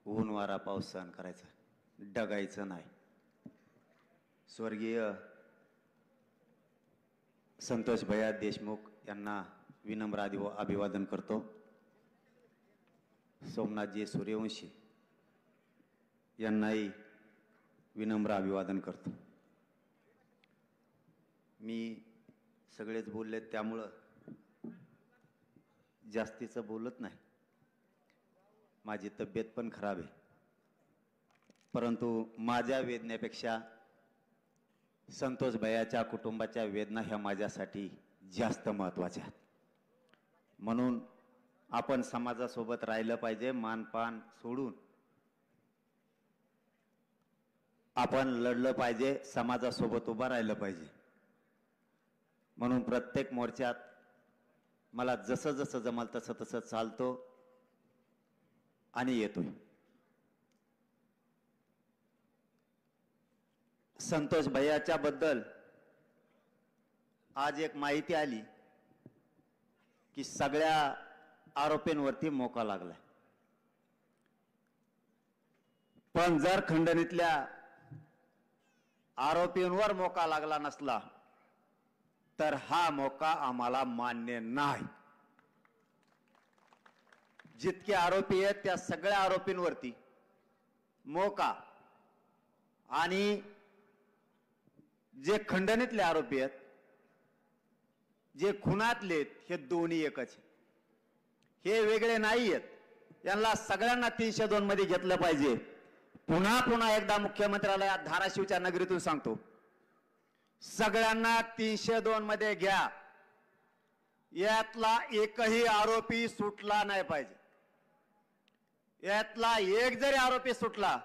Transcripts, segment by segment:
ऊन वारा पाऊस सहन करायचा, डगायचं नाही. स्वर्गीय संतोष भैया देशमुख यांना विनम्र अभिवादन करतो. सोमनाथजी सूर्यवंशी यांनाही विनम्र अभिवादन करतो. मी सगळेच बोलले त्यामुळं जास्तीचं बोलत नाही. माझी तब्येत पण खराब आहे, परंतु माझ्या वेदनेपेक्षा संतोष भैयाच्या कुटुंबाच्या वेदना ह्या माझ्यासाठी जास्त महत्त्वाच्या आहेत. म्हणून आपण समाजासोबत राहिलं पाहिजे. मानपान सोडून आपण लढलं पाहिजे, समाजासोबत उभं राहिलं पाहिजे. म्हणून प्रत्येक मोर्चात मला जसं जसं जमल तसं तसं चालतो आणि येतोय. संतोष भैयाच्या बद्दल आज एक माहिती आली की सगळ्या आरोपींवरती मोका लागलाय. पण जर खंडणीतल्या आरोपींवर मोका लागला नसला तर हा मोका आम्हाला मान्य नाही. जितके आरोपी आहेत त्या सगळ्या आरोपींवरती मोका आणि जे खंडणीतले आरोपी आहेत, जे खुनातले आहेत, हे दोन्ही एकच. हे वेगळे नाही आहेत. यांना सगळ्यांना 302 मध्ये घेतलं पाहिजे. पुन्हा पुन्हा एकदा मुख्यमंत्र्याला धाराशिवच्या नगरीतून सांगतो, सगळ्यांना 302 मध्ये घ्या. यातला एकही आरोपी सुटला नाही पाहिजे. यातला एक जरी आरोपी सुटला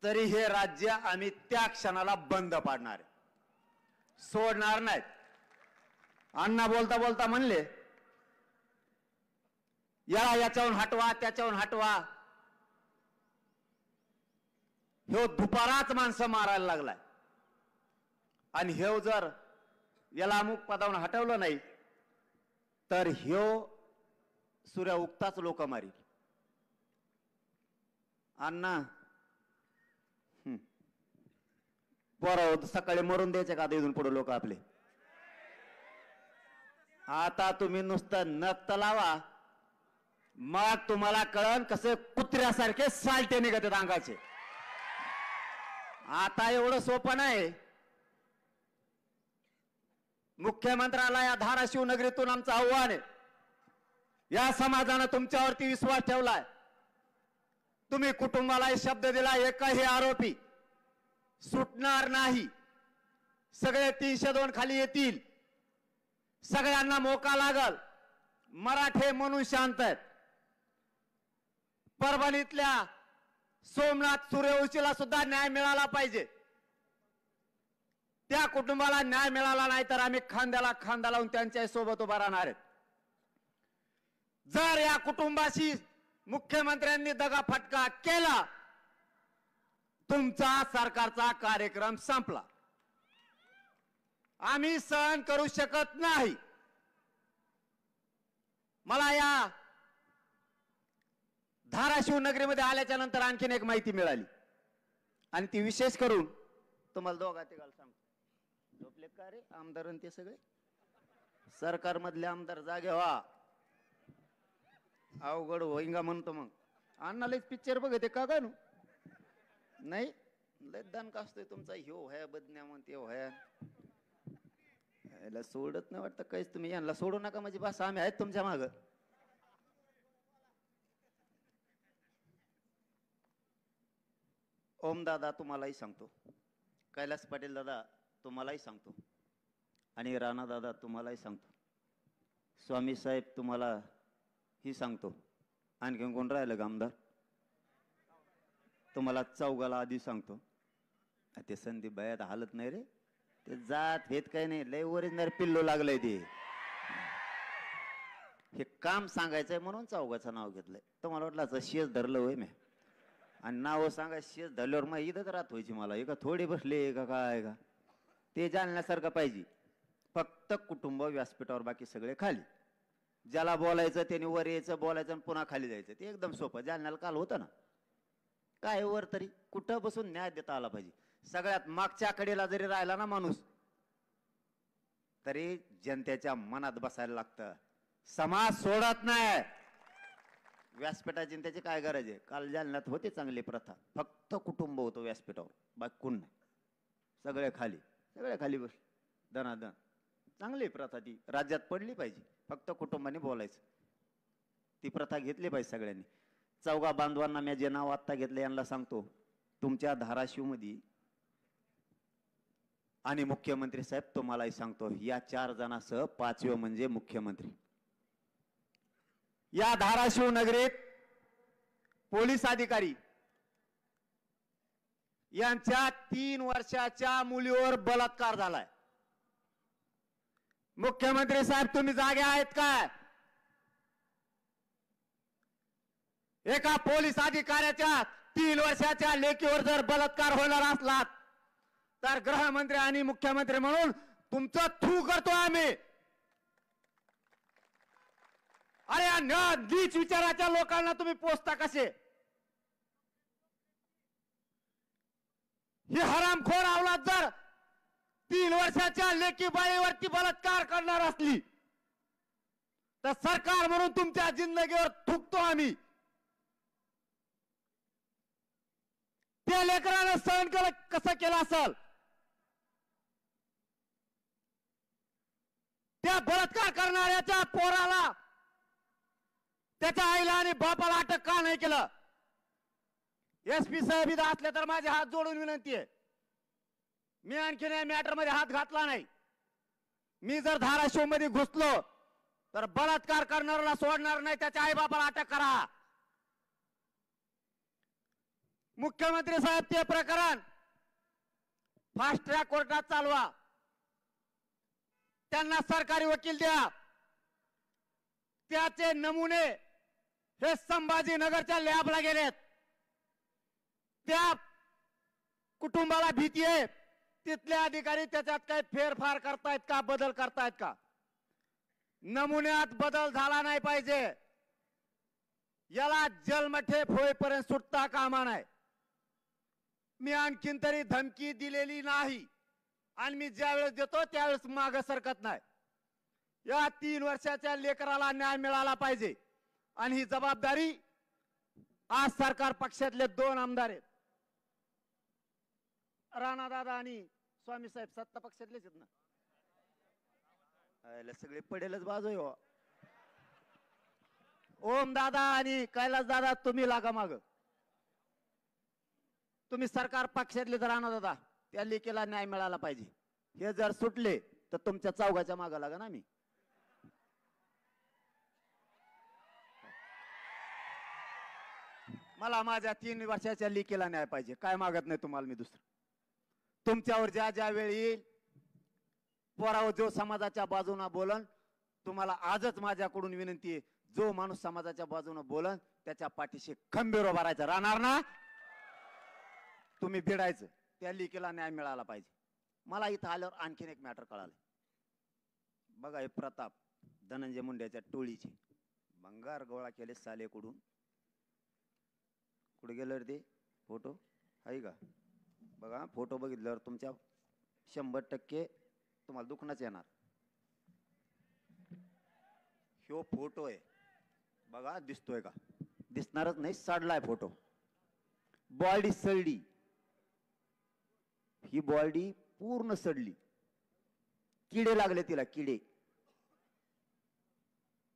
तरी हे राज्य आम्ही त्या क्षणाला बंद पाडणार आहे, सोडणार नाहीत. अण्णा बोलता बोलता म्हणले याच्याहून हटवा, त्याच्याहून हटवा. ह्यो दुपाराच माणसं मारायला लागलाय आणि ह्यो जर याला अमुक पदावरून हटवलं नाही तर ह्यो सूर्य उगताच लोक मारी. अण्णा बरं, सकाळी मरून द्यायचे का इथून पुढे लोक आपले? आता तुम्ही नुसतं नक्त लावा, मग तुम्हाला कळन कसे कुत्र्यासारखे सालटे निघत आहेत अंगाचे. आता एवढं सोपं नाही. मुख्यमंत्र्याला या धाराशिव नगरीतून आमचं आव्हान आहे. या समाजानं तुमच्यावरती विश्वास ठेवलाय. तुम्ही कुटुंबाला शब्द दिला, एकही आरोपी सुटणार नाही. सगळे 302 खाली येतील. सगळ्यांना मोका लागल. मराठे म्हणून शांत आहेत. परभणीतल्या सोमनाथ सूर्यवंशीला सुद्धा न्याय मिळाला पाहिजे. त्या कुटुंबाला न्याय मिळाला नाही तर आम्ही खांद्याला खांदा लावून त्यांच्या सोबत उभा राहणार आहेत. जर या कुटुंबाशी मुख्यमंत्र्यांनी दगाफटका केला, तुमचा सरकारचा कार्यक्रम संपला. आम्ही सहन करू शकत नाही. मला या धाराशिव नगरीमध्ये आल्याच्या नंतर आणखीन एक माहिती मिळाली आणि ती विशेष करून तुम्हाला दोघा तिघाला सांगतो. झोपले का रे आमदार ते सगळे? सरकारमधले आमदार जागे व्हा. अवघड होईंगा म्हणतो. मग अण्णालाच पिक्चर बघते का नु नाही? लय दणका असतोय तुमचा. ह्यो व्हाया बदन्या म्हणते व्हाया. याला सोडत नाही वाटतं काहीच. तुम्ही यांना सोडू नका म्हणजे बस आम्ही आहेत तुमच्या माग. ओम दादा तुम्हालाही सांगतो, कैलास पाटील दादा तुम्हालाही सांगतो आणि राणा दादा तुम्हालाही सांगतो, स्वामी साहेब तुम्हाला ही सांगतो. आणखीन कोण राहिलं का आमदार? तुम्हाला चौघाला आधी सांगतो. ते संदीप भैया हालत नाही रे. ते जात हेत काही नाही. लय ओरिजिनल पिल्लो लागलंय ते. हे काम सांगायचंय म्हणून चौघाचं नाव घेतलंय. तुम्हाला वाटलं शेज धरलं होय मी आणि नाव सांगा. शेज धरल्यावर मग इथंच राहत व्हायची मला. एका थोडे बसले का काय का ते जाणण्यासारखं पाहिजे. फक्त कुटुंब व्यासपीठावर, बाकी सगळे खाली. ज्याला बोलायचं त्याने वर यायचं, बोलायचं आणि पुन्हा खाली जायचं. ते एकदम सोपं. जालन्याला काल होतं ना, काय वर तरी कुठं बसून न्याय देता आला पाहिजे. सगळ्यात मागच्या कडेला जरी राहिला ना माणूस, तरी जनतेच्या मनात बसायला लागतं. समाज सोडत नाही. व्यासपीठाची त्याची काय गरज आहे? काल जालन्यात होते चांगली प्रथा, फक्त कुटुंब होतं व्यासपीठावर, बाकी कोण नाही. सगळे खाली बस दनादन. चांगली प्रथा ती राज्यात पडली पाहिजे. फक्त कुटुंबाने बोलायचं. ती प्रथा घेतली पाहिजे सगळ्यांनी. चौघा बांधवांना मी जे नाव आत्ता घेतलं यांना सांगतो, तुमच्या धाराशिव मध्ये आणि मुख्यमंत्री साहेब तुम्हालाही सांगतो, या 4 जणांसह 5वे म्हणजे मुख्यमंत्री. या धाराशिव नगरीत पोलीस अधिकारी यांच्या 3 वर्षाच्या मुलीवर बलात्कार झालाय. मुख्यमंत्री साहेब तुम्ही जागे आहेत काय? एका पोलीस अधिकाऱ्याच्या 3 वर्षाच्या लेकीवर जर बलात्कार होणार असला तर गृहमंत्री आणि मुख्यमंत्री म्हणून तुमचं थू करतो आम्ही. अरे या नीच विचाराच्या लोकांना तुम्ही पोचता कसे? ही हरामखोर अवलाद जर 3 वर्षाच्या लेकी बाईवरती बलात्कार करणार असली तर सरकार म्हणून तुमच्या जिंदगीवर थुकतो आम्ही. त्या लेकरानं सहन कसं केलं असेल? त्या बलात्कार करणाऱ्याच्या पोराला, त्याच्या आईला आणि बापाला अटक का नाही केलं? SP साहेब इथं असले तर माझे हात जोडून विनंती आहे. मी आणखीन या मॅटर मध्ये हात घातला नाही. मी जर धाराशिव मध्ये घुसलो तर बलात्कार करणाऱ्याला सोडणार नाही, त्याच्या आई बापाला अटक करा. मुख्यमंत्री साहेब ते प्रकरण फास्ट ट्रॅक कोर्टात चालवा. त्यांना सरकारी वकील द्या. त्याचे नमुने हे संभाजीनगरच्या लॅबला गेलेत. त्या कुटुंबाला भीती आहे, तिथले अधिकारी त्याच्यात काही फेरफार करतायत का, बदल करतायत का? नमुन्यात बदल झाला नाही पाहिजे. याला जन्मठेप होईपर्यंत सुटता कामा नये. मी आणखीन तरी धमकी दिलेली नाही आणि मी ज्यावेळेस देतो त्यावेळेस मागे सरकत नाही. या 3 वर्षाच्या लेकराला न्याय मिळाला पाहिजे आणि ही जबाबदारी आज सरकार पक्षातले 2 आमदार आहेत, राणा दादा आणि स्वामी साहेब, सत्ता पक्षातलेच आहेत ना. सगळे पडेलच बाजू आहे हो. ओम दादा आणि कैलास दादा तुम्ही लागा माग. तुम्ही सरकार पक्षातले तर राणा दादा, त्या लेकीला न्याय मिळाला पाहिजे. हे जर सुटले तर तुमच्या चौघाच्या मागा लागा ना. मी मला माझ्या 3 वर्षाच्या लेकीला न्याय पाहिजे. काय मागत नाही तुम्हाला मी दुसरं. तुमच्यावर ज्या ज्या वेळी येईल पोरावर जो समाजाच्या बाजूने बोलन, तुम्हाला आजच माझ्याकडून विनंती आहे, जो माणूस समाजाच्या बाजूने बोलन त्याच्या पाठीशी खंबीर उभा राहायचं. राहणार ना? तुम्ही भिडायचं. त्या लेकीला न्याय मिळाला पाहिजे. मला इथं आल्यावर आणखीन एक मॅटर कळालं. बघा हे प्रताप धनंजय मुंडेच्या टोळीचे भंगार गोळा केले सालेकडून. कुठे गेलं रे ते? फोटो आहे का? बघा फोटो बघितल्यावर तुमच्या 100% तुम्हाला दुखणंच येणार. ह्यो फोटो आहे बघा, दिसतोय का? दिसणारच नाही, सडलाय फोटो. बॉडी सडली, ही बॉडी पूर्ण सडली, किडे लागले तिला, किडे.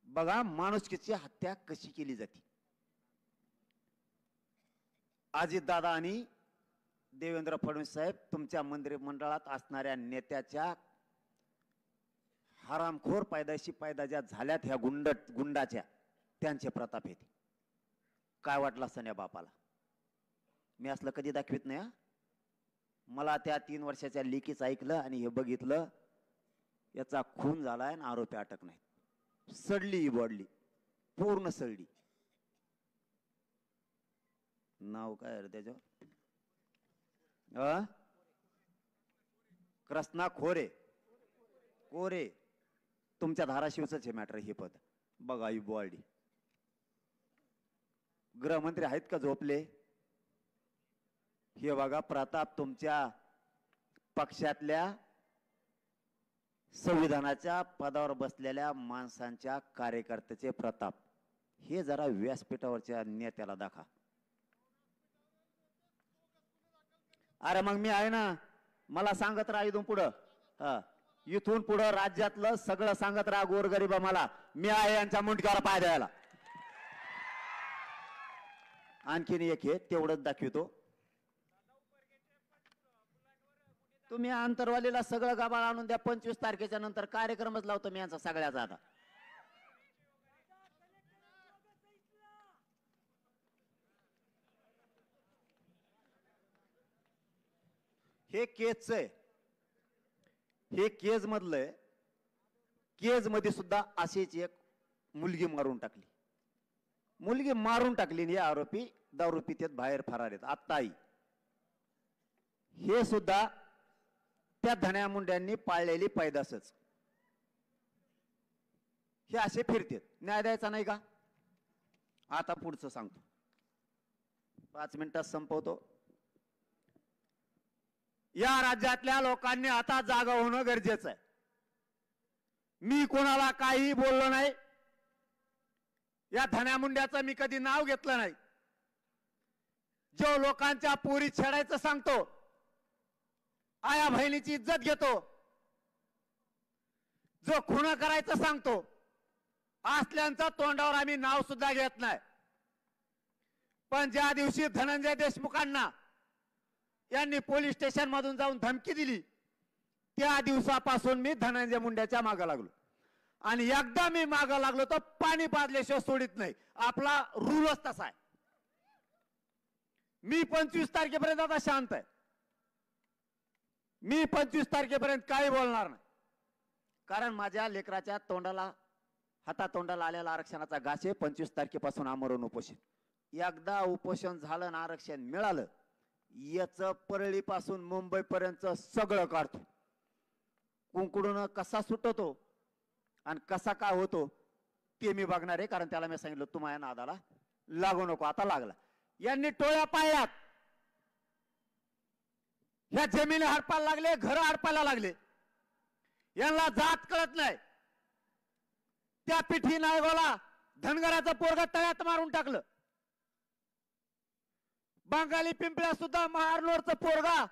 बघा माणुसकीची हत्या कशी केली जाते. अजितदादा आणि देवेंद्र फडणवीस साहेब तुमच्या मंत्रिमंडळात असणाऱ्या नेत्याच्या हरामखोर पैदाशी पैदा ज्या झाल्यात ह्या गुंडाच्या, त्यांचे प्रताप येते. काय वाटलं असं या बापाला? मी असलं कधी दाखवित नाही. मला त्या 3 वर्षाच्या लेकीच ऐकलं आणि हे बघितलं, याचा खून झालाय आणि आरोपी अटक नाही. सडली ही बॉडी, पूर्ण सडली. नाव काय रे त्याच्यावर? कृष्णा खोरे कोरे. तुमच्या धाराशिवच हे मॅटर. हे पद बघा ही बॉडी. गृहमंत्री आहेत का झोपले? हे बघा प्रताप, तुमच्या पक्षातल्या संविधानाच्या पदावर बसलेल्या माणसांच्या कार्यकर्त्याचे प्रताप. हे जरा व्यासपीठावरच्या नेत्याला दाखवा. अरे मग मी आहे ना, मला सांगत राहा इथून पुढं. इथून पुढं राज्यातलं सगळं सांगत राहा गोरगरीबा. मला मी आहे यांच्या मुंडक्यावर पाय द्यायला. आणखीन एक हे तेवढंच दाखवतो. तुम्ही आंतरवालीला सगळं गाबाळ आणून द्या. 25 तारखेच्या नंतर कार्यक्रमच लावतो मी यांचा सगळ्याचा. आता हे केजच आहे. हे केज मधलं आहे. केज मध्ये सुद्धा अशीच एक मुलगी मारून टाकली. मुलगी मारून टाकली. हे आरोपी दारू पितेत बाहेर फरार आहेत. आत्ताही हे सुद्धा त्या धन्या मुंड्यांनी पाळलेली पैदासच. हे असे फिरतेत. न्याय द्यायचा नाही का? आता पुढचं सांगतो. 5 मिनिटात संपवतो. या राज्यातल्या लोकांनी आता जागा होणं गरजेचं आहे. मी कोणाला काही बोललो नाही. या धन्या मुंड्याचं मी कधी नाव घेतलं नाही. जो लोकांच्या पोरी छेडायचं सांगतो, आया बहिणीची इज्जत घेतो, जो खुन करायचं सांगतो, असल्यांचा तोंडावर आम्ही नाव सुद्धा घेत नाही. पण ज्या दिवशी धनंजय देशमुखांना यांनी पोलीस स्टेशन मधून जाऊन धमकी दिली, त्या दिवसापासून मी धनंजय मुंड्याच्या मागे लागलो. आणि एकदा मी मागे लागलो तर पाणी पाजल्याशिवाय सोडित नाही. आपला रूलच तसा आहे. मी 25 तारखेपर्यंत आता शांत आहे. मी 25 तारखेपर्यंत काही बोलणार नाही. कारण माझ्या लेकराच्या तोंडाला, हातातोंडाला आलेला आरक्षणाचा घास आहे. 25 तारखेपासून आमरण उपोषण. एकदा उपोषण झालं ना, आरक्षण मिळालं, याच परळीपासून मुंबईपर्यंत सगळं काढतो. कुंकुडून कसा सुटतो आणि कसा काय होतो ते मी बघणार आहे. कारण त्याला मी सांगितलं तू माझ्या नादाला लागू नको. आता लागला. यांनी टोळ्या पाळल्यात. ह्या जमिनी हडपायला लागले, घर हडपायला लागले. यांना जात कळत नाही. त्या पिठी नायगोला धनगराचं पोरग तळ्यात मारून टाकलं. बंगाली पिंपळ्या सुद्धा महारनोरचं पोरगा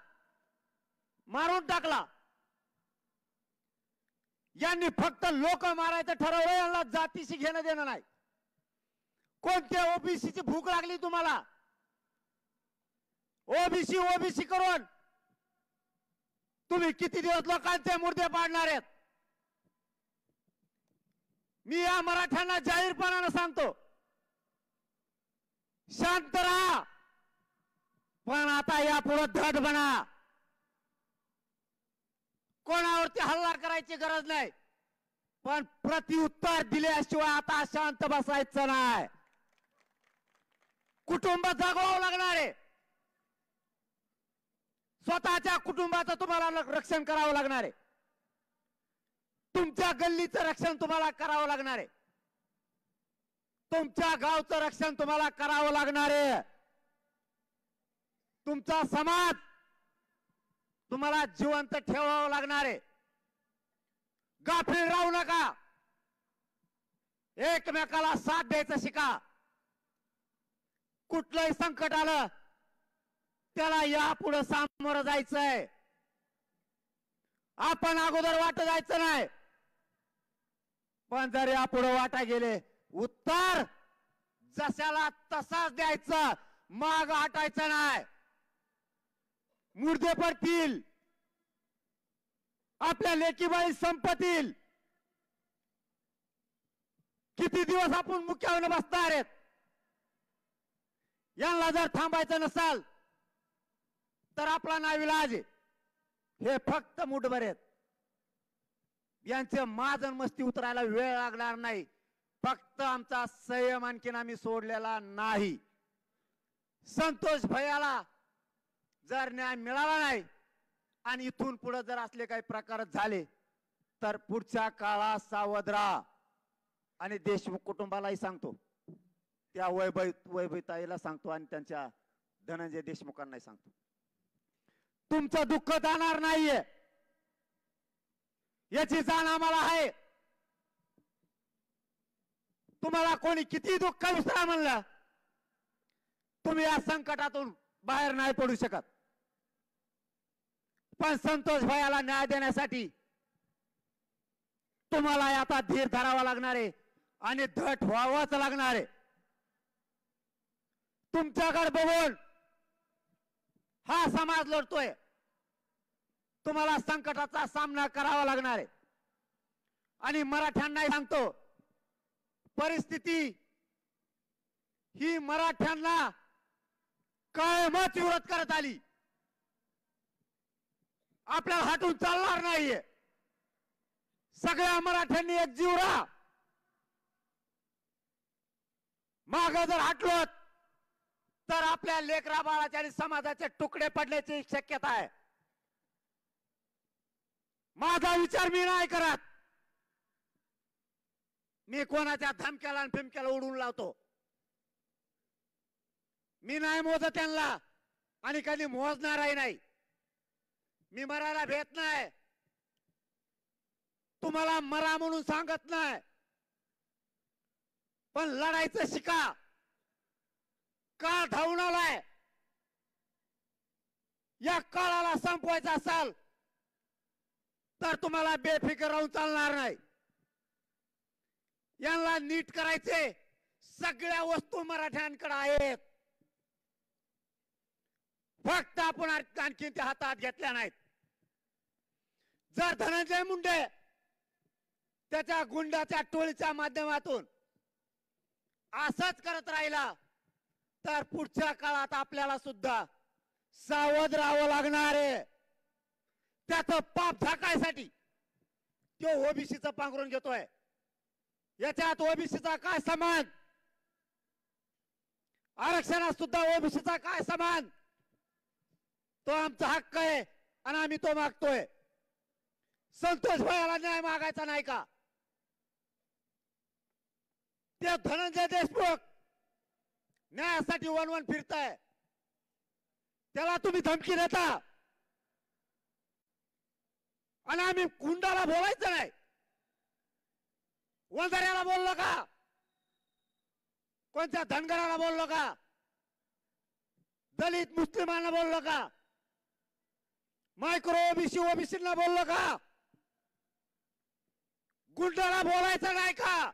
मारून टाकला. यांनी फक्त लोक मारायचं ठरवलं. यांना जातीशी घेणं देणं नाही. कोणत्या ओबीसीची भूक लागली तुम्हाला? ओबीसी ओबीसी करून तुम्ही किती दिवस लोकांचे मुर्दे पाडणार आहेत? मी या मराठ्यांना जाहीरपणाने सांगतो, शांत राहा. पण आता यापुढे धड बना. कोणावरती हल्ला करायची गरज नाही. पण प्रत्युत्तर दिल्याशिवाय आता शांत बसायचं नाही. कुटुंब जगवावं लागणार आहे. स्वतःच्या कुटुंबाचं तुम्हाला रक्षण करावं लागणार आहे. तुमच्या गल्लीचं रक्षण तुम्हाला करावं लागणार आहे. तुमच्या गावचं रक्षण तुम्हाला करावं लागणार आहे. तुमचा समाज तुम्हाला जिवंत ठेवावं लागणार आहे. गाफील राहू नका. एकमेकाला साथ द्यायचं शिका. कुठलंही संकट आलं त्याला यापुढे सामोरं जायचंय. आपण अगोदर वाट जायचं नाही. पण जर यापुढे वाटा गेले, उत्तर जशाला तसाच द्यायचं, माग हटायचं नाही. मुर्दे पडतील, आपल्या लेकीबाई संपतील. किती दिवस आपण मुक्यावर बसणार आहेत? यांना जर थांबायचं नसाल तर आपला नाविलाज आहे. हे फक्त मुठभर आहेत. यांचे माजन मस्ती उतरायला वेळ लागणार नाही. फक्त आमचा संयम आणखीन आम्ही सोडलेला नाही. संतोष भैयाला जर न्याय मिळाला नाही आणि इथून पुढे जर असले काही प्रकार झाले तर पुढच्या काळात सावध राहा. आणि देशमुख कुटुंबालाही सांगतो, त्या वैभवीताईला सांगतो आणि त्यांच्या धनंजय देशमुखांनाही सांगतो, तुमचं दुःख जाणार नाहीये याची जाण आम्हाला आहे. तुम्हाला कोणी किती दुःख विसरा म्हणलं, तुम्ही या संकटातून बाहेर नाही पडू शकत. पण संतोष भाईला न्याय देण्यासाठी तुम्हाला आता धीर धरावा लागणार आहे आणि धट व्हावंच लागणार आहे. तुमच्याकडे बघून हा समाज लढतोय, तुम्हाला संकटाचा सामना करावा लागणार आहे. आणि मराठ्यांना सांगतो, परिस्थिती ही मराठ्यांना कायमच विरोध करत आली, आपल्याला हटून चालणार नाहीये. सगळ्या मराठ्यांनी एकजीव राहा. माग जर हटलो तर आपल्या लेकरा बाळाच्या आणि समाजाचे तुकडे पडण्याची शक्यता आहे. माझा विचार मी नाही करत, मी कोणाच्या धमक्याला आणि फिमक्याला उडून लावतो. मी नाही मोजत त्यांना आणि कधी मोजणारही नाही. मी मरायला भेट नाही, तुम्हाला मरा म्हणून सांगत नाही, पण लढायचं शिका. काळ धावून आलाय, या काळाला संपवायचा असाल तर तुम्हाला बेफिकर राहून चालणार नाही. यांना नीट करायचे सगळ्या वस्तू मराठ्यांकडे आहेत, फक्त आपण आणखी त्या हातात घेतल्या नाहीत. जर धनंजय मुंडे त्याच्या गुंडाच्या टोळीच्या माध्यमातून असंच करत राहिला तर पुढच्या काळात आपल्याला सुद्धा सावध राहावं लागणार आहे. त्याचं पाप झाकायसाठी तो ओबीसीचं पांघरून घेतोय. याच्यात ओबीसीचा काय समान, आरक्षणात सुद्धा ओबीसीचा काय समान, तो आमचा हक्क आहे आणि आम्ही तो मागतोय. संतोष भाईला न्याय मागायचा नाही का? ते धनंजय देशमुख न्यायासाठी वन फिरताय, त्याला तुम्ही धमकी देता आणि आम्ही गुंडाला बोलायचं नाही. वंजाऱ्याला बोललो का? कोणत्या धनगराला बोललो का? दलित मुस्लिमांना बोललो का? मायक्रो ओबीसी ओबीसीला बोललो का? गुंडाला बोलायचं नाही का?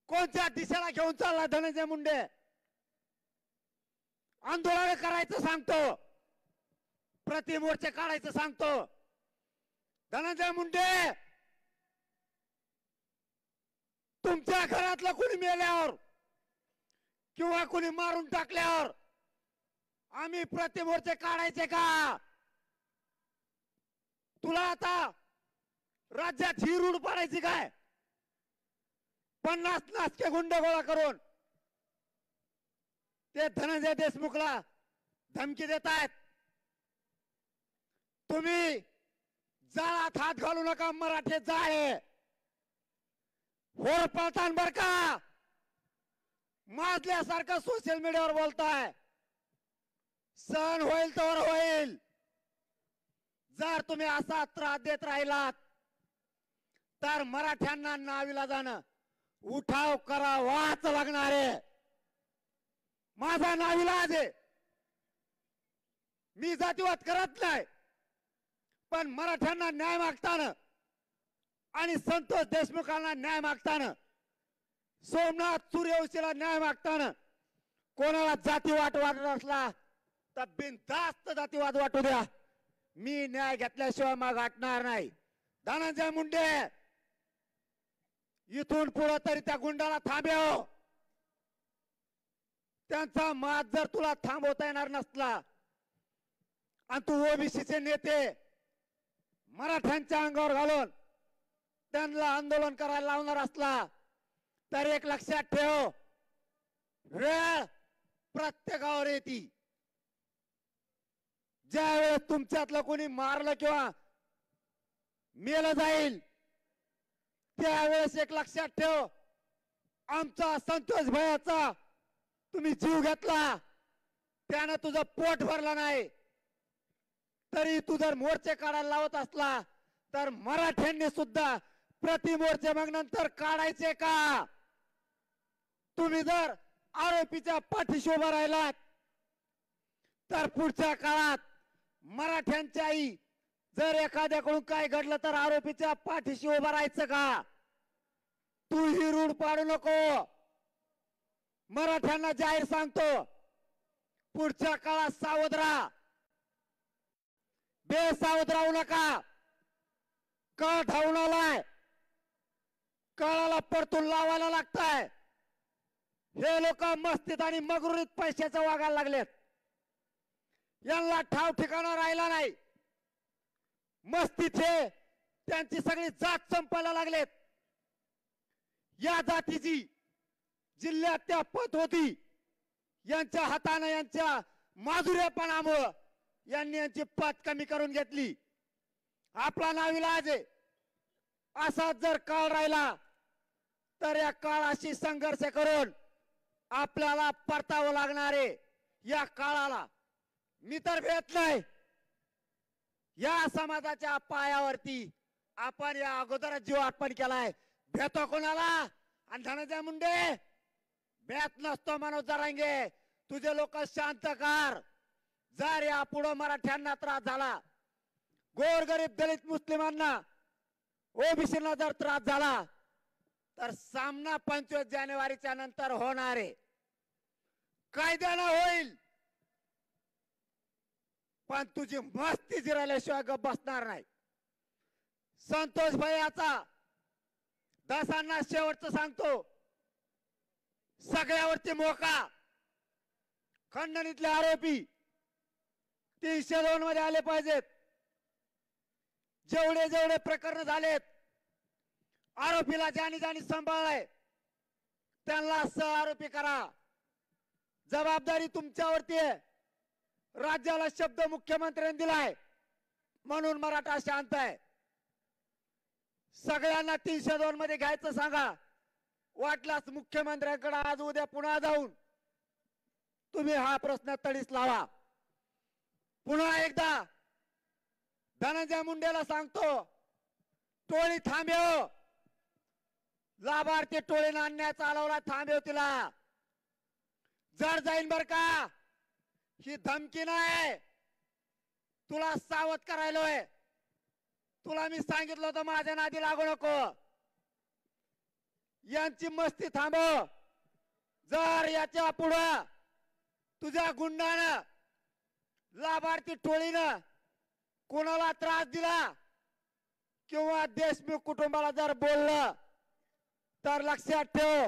कोणत्या दिशेला घेऊन चालला धनंजय मुंडे? आंदोलन करायचं सांगतो, प्रतिमोर्चे काढायचं सांगतो. धनंजय मुंडे, तुमच्या घरातलं कोणी मेल्यावर किंवा कोणी मारून टाकल्यावर आम्ही प्रतिमोर्चे काढायचे का? तुला आता राज्यात ही रूढ पाडायची काय? 50 नासके गुंड गोळा करून ते धनंजय देशमुखला धमकी देतायत. तुम्ही जाळात हात घालू नका, मराठे जाळे होर पळतान बर का? माजल्यासारखं सोशल मीडियावर बोलताय. सण होईल तर होईल. जर तुम्ही असा त्रास देत राहिलात तर मराठ्यांना नावीला जाणं उठाव करावाच लागणार आहे. माझा नाविलाज आहे. मी जातीवाद करत नाही, पण मराठ्यांना न्याय मागताना आणि संतोष देशमुखांना न्याय मागताना, सोमनाथ सूर्यवंशीला न्याय मागताना कोणाला जातीवाद वाटत असला तर बिनधास्त जातीवाद वाटू द्या. मी न्याय घेतल्याशिवाय मग हटणार नाही. धनंजय मुंडे, इथून पुढे तरी त्या गुंडाला थांबव. त्यांचा माज जर तुला थांबवता येणार नसला आणि तू ओबीसीचे नेते मराठ्यांच्या अंगावर घालून त्यांना आंदोलन करायला लावणार असला तर एक लक्षात ठेव, वेळ प्रत्येकावर येते. ज्या वेळेस तुमच्यातलं कोणी मारलं किंवा मेलं जाईल त्यावेळेस एक लक्षात ठेव, आमचा संतोष भैयाचा तुम्ही जीव घेतला, त्यानं तुझं पोट भरलं नाही, तरी तू जर मोर्चे काढायला लावत असला तर मराठ्यांनी सुद्धा प्रति मोर्चे मग नंतर काढायचे का? तुम्ही जर आरोपीच्या पाठीशी उभा राहिलात तर पुढच्या काळात मराठ्यांच्याही जर एखाद्याकडून काय घडलं तर आरोपीच्या पाठीशी उभा राहायचं का? तू ही रूढ पाडू नको. मराठ्यांना जाहीर सांगतो, पुढच्या काळात सावध राहा, बेसावध राहू नका. कळ धावून आलाय, कळाला परतून लावायला लागताय. हे लोक मस्तीत आणि मगरुरीत पैशाचं वागायला लागलेत. यांना ठाव ठिकाणा राहिला नाही. मस्तीचे त्यांची सगळी जात संपायला लागलेत. या जातीची जिल्ह्यात त्या पत होती, यांच्या हाताने यांच्या माधुर्यपणामुळं यांनी यांची पत कमी करून घेतली. आपला नाविलाज आहे. असाच जर काळ राहिला तर या काळाशी संघर्ष करून आपल्याला परतावं लागणार आहे. या काळाला मी तर भेट नाही. या समाजाच्या पायावरती आपण या अगोदर जीव अर्पण केलाय. भेटतो कोणाला? आणि धनंजय मुंडे भेट नसतो. मनोज जरांगे तुझे लोक शांत कर. जर या पुढे मराठ्यांना त्रास झाला, गोरगरीब दलित मुस्लिमांना ओबीसीला जर त्रास झाला तर सामना 25 जानेवारीच्या नंतर होणार आहे. कायद्यानं होईल, पण तुझी मस्ती जिरल्याशिवाय गप बसणार नाही. संतोष भैयाचा दासांना शेवटचं सांगतो, सगळ्यावरती मोका. खंडणीतले आरोपी 302 मध्ये आले पाहिजेत. जेवढे जेवढे प्रकरण झालेत, आरोपीला ज्याने ज्याने सांभाळलाय त्यांना सह आरोपी करा. जबाबदारी तुमच्यावरती आहे. राज्याला शब्द मुख्यमंत्र्यांनी दिलाय म्हणून मराठा शांत आहे. सगळ्यांना 302 मध्ये घ्यायचं सांगा. वाटल्यास मुख्यमंत्र्यांकडे आज उद्या पुन्हा जाऊन तुम्ही हा प्रश्न तडीस लावा. पुन्हा एकदा धनंजय मुंडेला सांगतो, टोळी थांबव. लाभार्थी टोळीनं अन्याय चालवला, थांबव तिला. जर जाईन बर का, ही धमकी नाही, तुला सावध करायलोय. तुला मी सांगितलं होतं माझ्या नादी लागू नको. यांची मस्ती थांबव. जर याच्या पुढं तुझ्या गुंडानं लाभार्थी टोळीनं कोणाला त्रास दिला किंवा देशमुख कुटुंबाला जर बोललं तर लक्षात ठेव,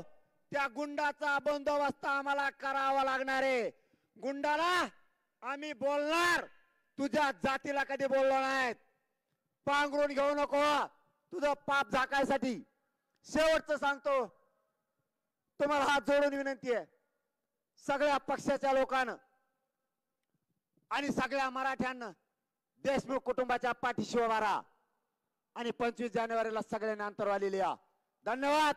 त्या गुंडाचा बंदोबस्त आम्हाला करावा लागणार आहे. गुंडाला आम्ही बोलणार, तुझ्या जातीला कधी बोललो नाहीत. पांघरून घेऊ नको तुझं पाप झाकायसाठी. शेवटचं सांगतो, तुम्हाला हात जोडून विनंती आहे, सगळ्या पक्षाच्या लोकांना आणि सगळ्या मराठ्यांना देशमुख कुटुंबाच्या पाठीशी उभा राहा आणि 25 जानेवारीला सगळ्यांना अंतरवाली लिहा. धन्यवाद.